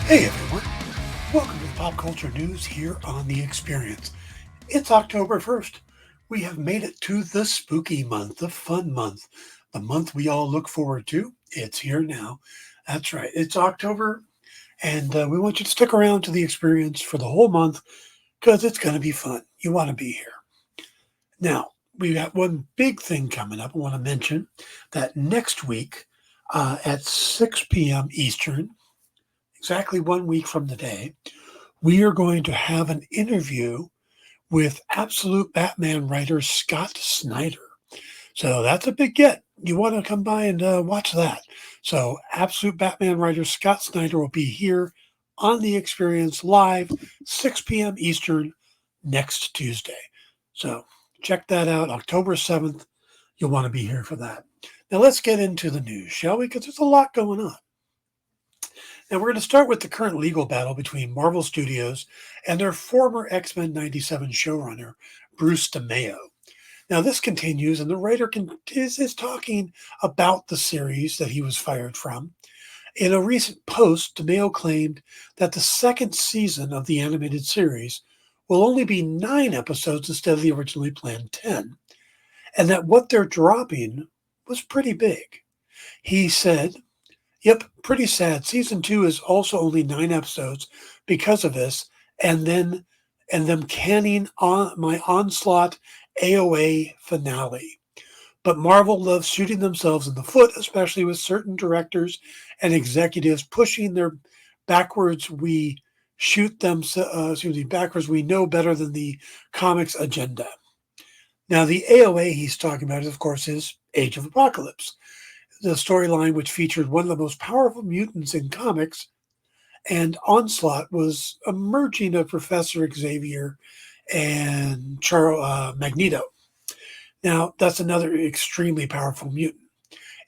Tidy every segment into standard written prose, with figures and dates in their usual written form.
Hey everyone, welcome to the Pop Culture News here on The Experience. It's October 1st. We have made it to the spooky month, the fun month, the month we all look forward to. It's here now. That's right, it's October, and we want you to stick around to The Experience for the whole month because it's going to be fun. You want to be here. Now, we got one big thing coming up. I want to mention that next week at 6 p.m. Eastern, exactly 1 week from today, we are going to have an interview with absolute Batman writer Scott Snyder. So that's a big get. You want to come by and watch that. So, absolute Batman writer Scott Snyder will be here on The Experience live, 6 p.m. Eastern, next Tuesday. So, check that out, October 7th. You'll want to be here for that. Now, let's get into the news, shall we? Because there's a lot going on. Now, we're going to start with the current legal battle between Marvel Studios and their former X-Men 97 showrunner, Bruce DeMeo. Now, this continues, and the writer is talking about the series that he was fired from. In a recent post, DeMeo claimed that the second season of the animated series will only be 9 episodes instead of the originally planned 10, and that what they're dropping was pretty big. He said, "Yep, pretty sad. Season 2 is also only 9 episodes because of this, and them canning on my Onslaught AOA finale. But Marvel loves shooting themselves in the foot, especially with certain directors and executives pushing their backwards. We shoot them, backwards. We know better than the comics agenda." Now, the AOA he's talking about, of course, is Age of Apocalypse, the storyline which featured one of the most powerful mutants in comics, and Onslaught was a merging of Professor Xavier and Magneto. Now, that's another extremely powerful mutant.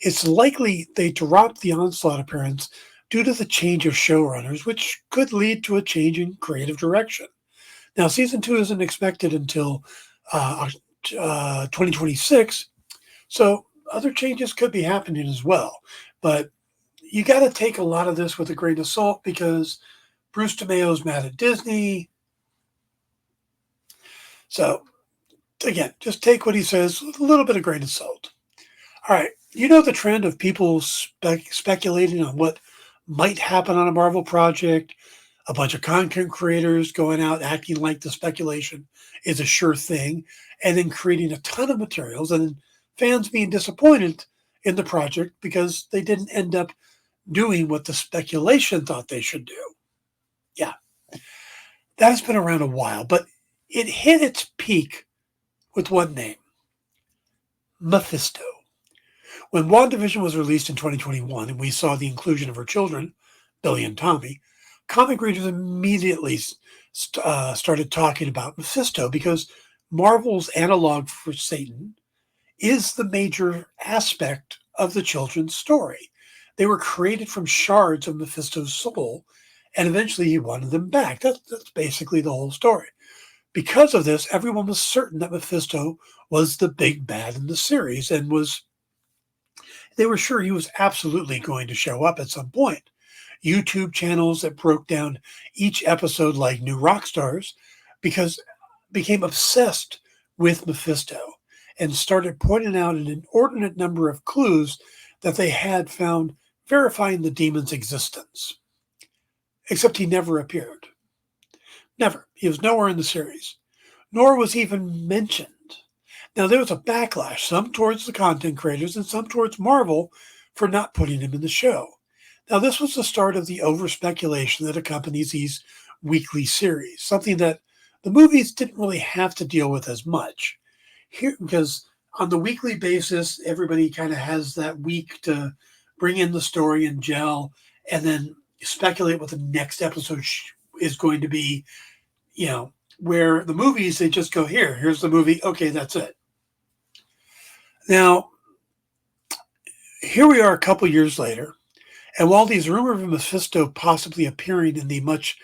It's likely they dropped the Onslaught appearance due to the change of showrunners, which could lead to a change in creative direction. Now, season 2 isn't expected until 2026, so other changes could be happening as well. But you got to take a lot of this with a grain of salt because Bruce DeMeo's mad at Disney. So, again, just take what he says with a little bit of grain of salt. All right, you know the trend of people speculating on what might happen on a Marvel project, a bunch of content creators going out acting like the speculation is a sure thing, and then creating a ton of materials, and then fans being disappointed in the project because they didn't end up doing what the speculation thought they should do. Yeah, that has been around a while, but it hit its peak with one name: Mephisto. When WandaVision was released in 2021 and we saw the inclusion of her children, Billy and Tommy, comic readers immediately started talking about Mephisto because Marvel's analog for Satan is the major aspect of the children's story. They were created from shards of Mephisto's soul, and eventually he wanted them back. That's basically the whole story. Because of this, everyone was certain that Mephisto was the big bad in the series, and they were sure he was absolutely going to show up at some point. YouTube channels that broke down each episode like new rock stars because became obsessed with Mephisto and started pointing out an inordinate number of clues that they had found verifying the demon's existence. Except he never appeared. Never. He was nowhere in the series, nor was he even mentioned. Now, there was a backlash, some towards the content creators and some towards Marvel for not putting him in the show. Now, this was the start of the over-speculation that accompanies these weekly series, something that the movies didn't really have to deal with as much. Here, because on the weekly basis, everybody kind of has that week to bring in the story and gel, and then speculate what the next episode is going to be, where the movies, they just go, here's the movie, okay, that's it. Now, here we are a couple years later, and while these rumors of Mephisto possibly appearing in the much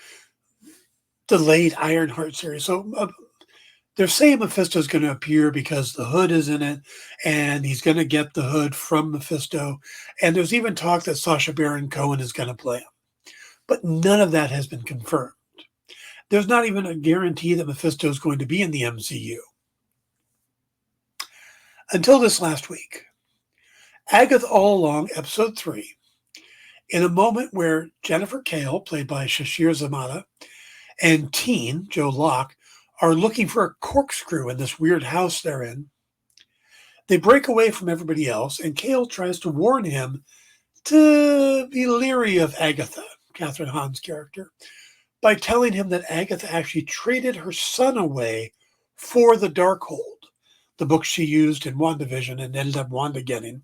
delayed Ironheart series, so they're saying Mephisto is going to appear because the Hood is in it, and he's going to get the Hood from Mephisto, and there's even talk that Sacha Baron Cohen is going to play him. but none of that has been confirmed. There's not even a guarantee that Mephisto is going to be in the MCU. Until this last week, Agatha All Along, Episode 3, in a moment where Jennifer Kale, played by Shashir Zamata, and Teen, Joe Locke, are looking for a corkscrew in this weird house they're in. They break away from everybody else, and Kale tries to warn him to be leery of Agatha, Catherine Hahn's character, by telling him that Agatha actually traded her son away for the Darkhold, the book she used in WandaVision and ended up Wanda getting.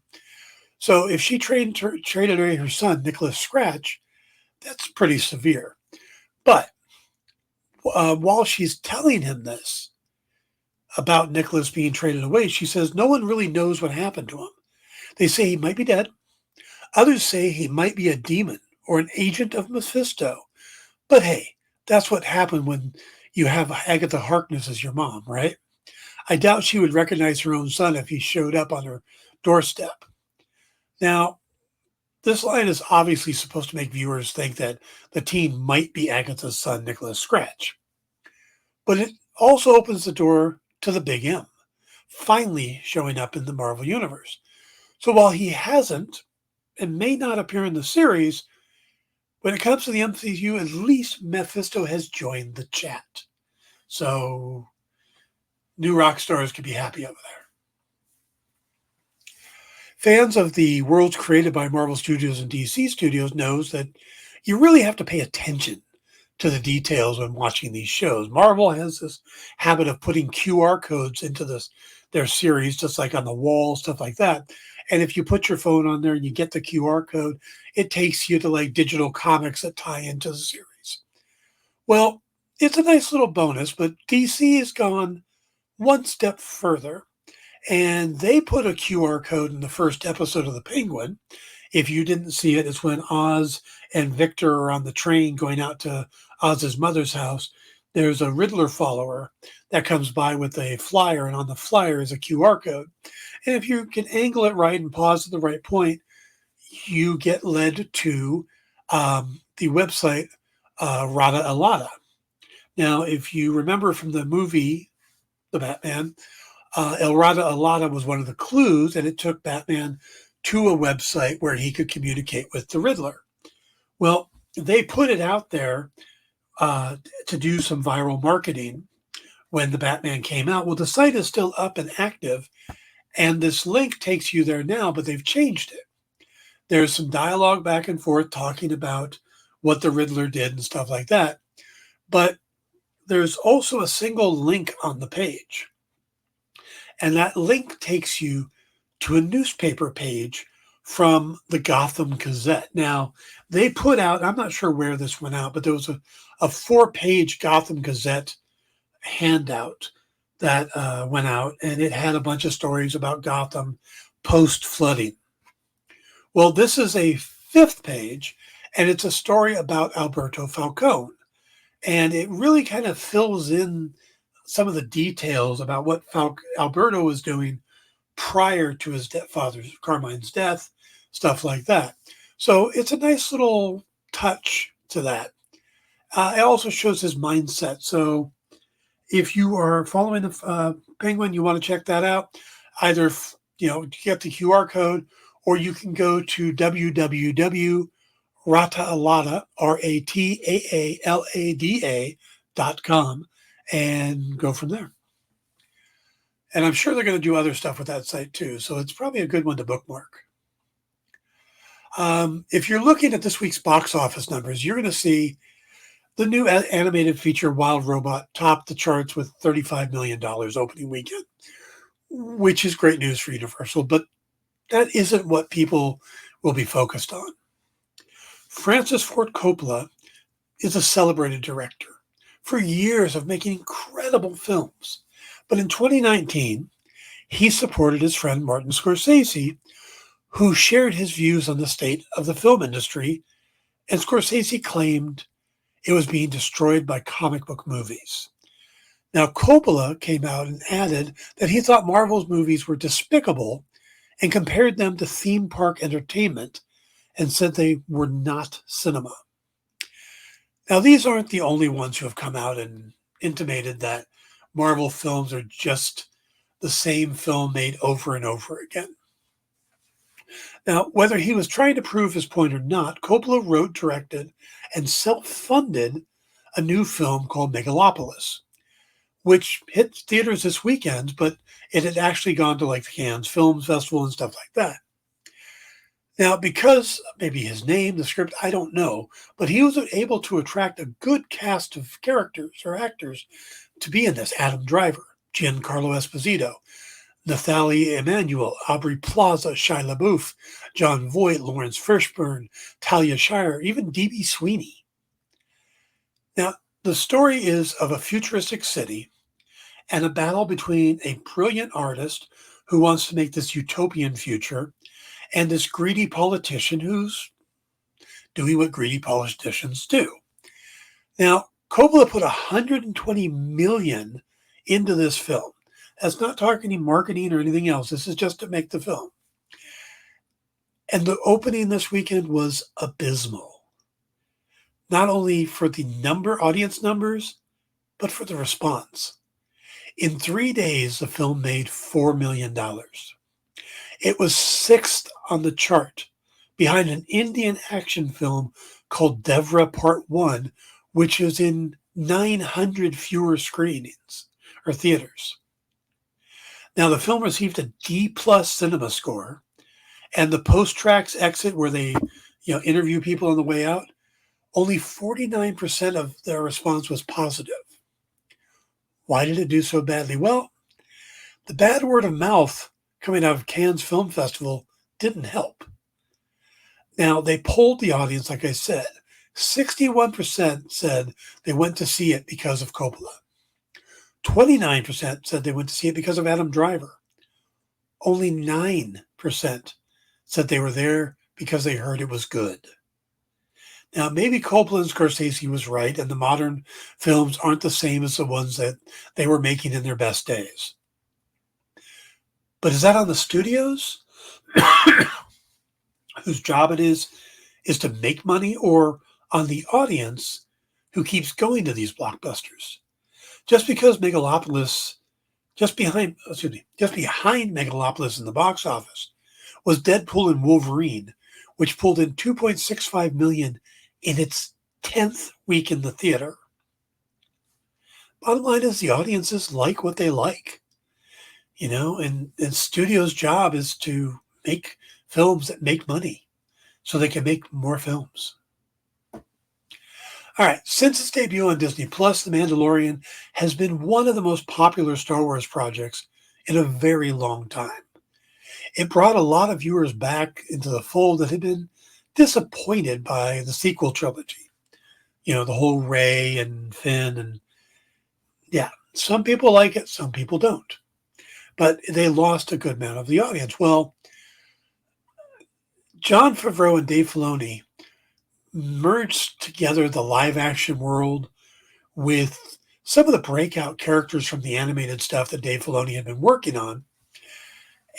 So if she traded away her son, Nicholas Scratch, that's pretty severe. But while she's telling him this about Nicholas being traded away, she says no one really knows what happened to him. They say he might be dead. Others say he might be a demon or an agent of Mephisto. But hey, that's what happened when you have Agatha Harkness as your mom, right? I doubt she would recognize her own son if he showed up on her doorstep. Now, this line is obviously supposed to make viewers think that the teen might be Agatha's son, Nicholas Scratch. But it also opens the door to the Big M, finally showing up in the Marvel Universe. So while he hasn't and may not appear in the series, when it comes to the MCU, at least Mephisto has joined the chat. So new rock stars can be happy over there. Fans of the worlds created by Marvel Studios and DC Studios knows that you really have to pay attention to the details when watching these shows. Marvel has this habit of putting QR codes into their series, just like on the wall, stuff like that. And if you put your phone on there and you get the QR code, it takes you to like digital comics that tie into the series. Well, it's a nice little bonus, but DC has gone one step further. And they put a QR code in the first episode of The Penguin. If you didn't see it, it's when Oz and Victor are on the train going out to Oz's mother's house. There's a Riddler follower that comes by with a flyer, and on the flyer is a QR code. And if you can angle it right and pause at the right point, you get led to the website Rada Alada. Now, if you remember from the movie, The Batman, El Rada Alada was one of the clues, and it took Batman to a website where he could communicate with the Riddler. Well, they put it out there to do some viral marketing when the Batman came out. Well, the site is still up and active, and this link takes you there now, but they've changed it. There's some dialogue back and forth talking about what the Riddler did and stuff like that. But there's also a single link on the page. And that link takes you to a newspaper page from the Gotham Gazette. Now, they put out, I'm not sure where this went out, but there was a 4-page Gotham Gazette handout that went out, and it had a bunch of stories about Gotham post-flooding. Well, this is a 5th page, and it's a story about Alberto Falcone. And it really kind of fills in some of the details about what Alberto was doing prior to his father Carmine's death, stuff like that. So it's a nice little touch to that. It also shows his mindset. So if you are following the Penguin, you want to check that out. Either get the QR code, or you can go to www.rataalada, RATAALADA.com, and go from there. And I'm sure they're going to do other stuff with that site too. So it's probably a good one to bookmark. If you're looking at this week's box office numbers, you're going to see the new animated feature Wild Robot topped the charts with $35 million opening weekend, which is great news for Universal, but that isn't what people will be focused on. Francis Ford Coppola is a celebrated director for years of making incredible films. But in 2019, he supported his friend Martin Scorsese, who shared his views on the state of the film industry, and Scorsese claimed it was being destroyed by comic book movies. Now, Coppola came out and added that he thought Marvel's movies were despicable and compared them to theme park entertainment and said they were not cinema. Now, these aren't the only ones who have come out and intimated that Marvel films are just the same film made over and over again. Now, whether he was trying to prove his point or not, Coppola wrote, directed, and self funded a new film called Megalopolis, which hit theaters this weekend, but it had actually gone to like the Cannes Film Festival and stuff like that. Now, because maybe his name, the script, I don't know, but he was able to attract a good cast of characters or actors to be in this. Adam Driver, Giancarlo Esposito, Nathalie Emmanuel, Aubrey Plaza, Shia LaBeouf, John Voight, Lawrence Fishburne, Talia Shire, even D.B. Sweeney. Now, the story is of a futuristic city and a battle between a brilliant artist who wants to make this utopian future and this greedy politician who's doing what greedy politicians do. Now, Coppola put 120 million into this film. That's not talking marketing or anything else. This is just to make the film. And the opening this weekend was abysmal. Not only for the audience numbers, but for the response. In 3 days, the film made $4 million. It was sixth on the chart, behind an Indian action film called Devra Part 1, which is in 900 fewer screenings or theaters. Now, the film received a D+ cinema score, and the post-tracks exit where they interview people on the way out, only 49% of their response was positive. Why did it do so badly? Well, the bad word of mouth coming out of Cannes Film Festival didn't help. Now, they polled the audience, like I said. 61% said they went to see it because of Coppola. 29% said they went to see it because of Adam Driver. Only 9% said they were there because they heard it was good. Now, maybe Coppola and Scorsese was right, and the modern films aren't the same as the ones that they were making in their best days. But is that on the studios, whose job it is to make money, or on the audience who keeps going to these blockbusters? Just because Megalopolis, just behind Megalopolis in the box office, was Deadpool and Wolverine, which pulled in $2.65 million in its 10th week in the theater. Bottom line is the audiences like what they like, and studios' job is to make films that make money so they can make more films. All right, since its debut on Disney Plus, The Mandalorian has been one of the most popular Star Wars projects in a very long time. It brought a lot of viewers back into the fold that had been disappointed by the sequel trilogy. The whole Rey and Finn, and some people like it, some people don't. But they lost a good amount of the audience. Well, Jon Favreau and Dave Filoni merged together the live-action world with some of the breakout characters from the animated stuff that Dave Filoni had been working on,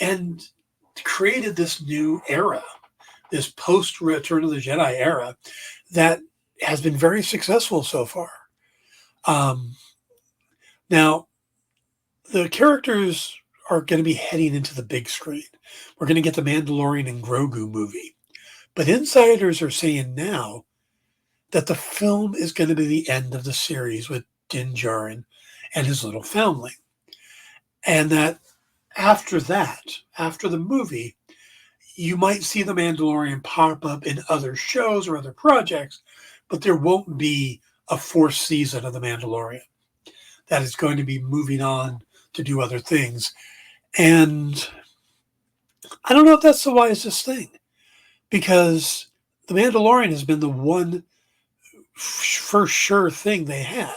and created this new era, this post-Return of the Jedi era that has been very successful so far. Now, the characters are going to be heading into the big screen. We're going to get the Mandalorian and Grogu movie. But insiders are saying now that the film is going to be the end of the series with Din Djarin and his little foundling. And that after the movie, you might see the Mandalorian pop up in other shows or other projects, but there won't be a fourth season of the Mandalorian. That is going to be moving on to do other things. And I don't know if that's the wisest thing, because the Mandalorian has been the one for sure thing they had.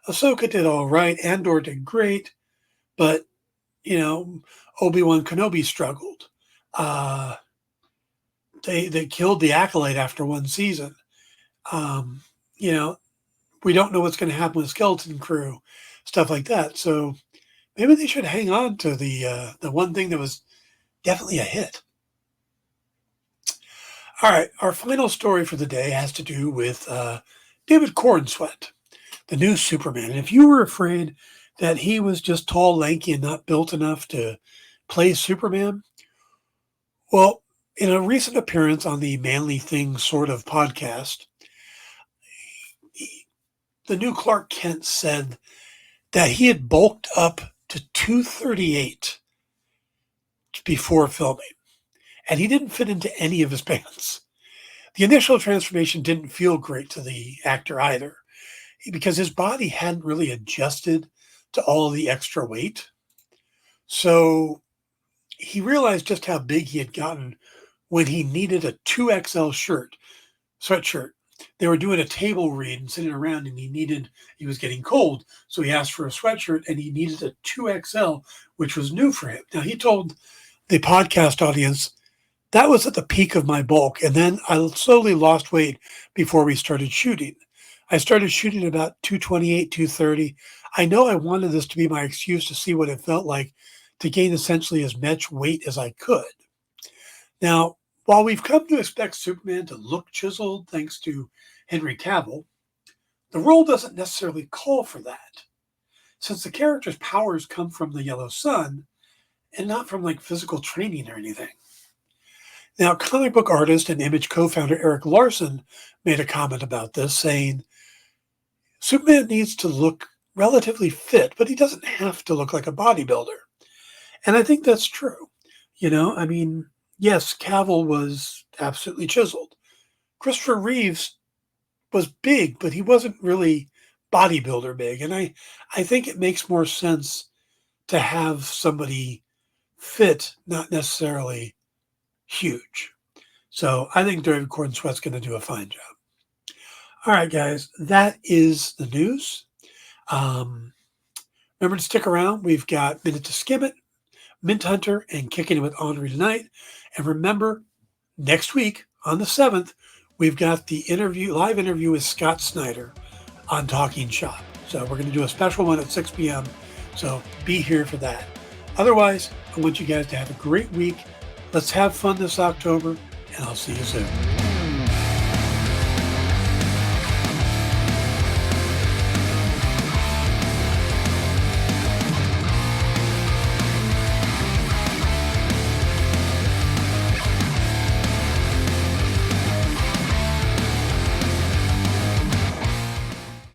Ahsoka did all right, Andor did great, but Obi-Wan Kenobi struggled. They killed the Acolyte after one season. We don't know what's going to happen with Skeleton Crew, stuff like that. So maybe they should hang on to the one thing that was definitely a hit. All right, our final story for the day has to do with David Cornsweet, the new Superman. And if you were afraid that he was just tall, lanky, and not built enough to play Superman, well, in a recent appearance on the Manly Thing sort of podcast, the new Clark Kent said that he had bulked up to 238 before filming, and he didn't fit into any of his pants. The initial transformation didn't feel great to the actor either, because his body hadn't really adjusted to all the extra weight. So he realized just how big he had gotten when he needed a 2XL sweatshirt. They were doing a table read and sitting around, and he was getting cold. So he asked for a sweatshirt, and he needed a 2XL, which was new for him. Now, he told the podcast audience, that was at the peak of my bulk. And then I slowly lost weight before we started shooting. I started shooting about 228, 230. I know I wanted this to be my excuse to see what it felt like to gain essentially as much weight as I could. Now, while we've come to expect Superman to look chiseled thanks to Henry Cavill, the role doesn't necessarily call for that, since the character's powers come from the yellow sun and not from like physical training or anything. Now, comic book artist and Image co-founder Eric Larson made a comment about this, saying, Superman needs to look relatively fit, but he doesn't have to look like a bodybuilder. And I think that's true. Yes, Cavill was absolutely chiseled. Christopher Reeves was big, but he wasn't really bodybuilder big. And I think it makes more sense to have somebody fit, not necessarily huge. So I think David Cornsweet's going to do a fine job. All right, guys, that is the news. Remember to stick around. We've got Minute to Skim It, Mint Hunter, and Kicking It with Henri tonight. And remember, next week on the 7th, we've got the live interview with Scott Snyder on Talking Shop. So we're going to do a special one at 6 p.m. So be here for that. Otherwise, I want you guys to have a great week. Let's have fun this October, and I'll see you soon.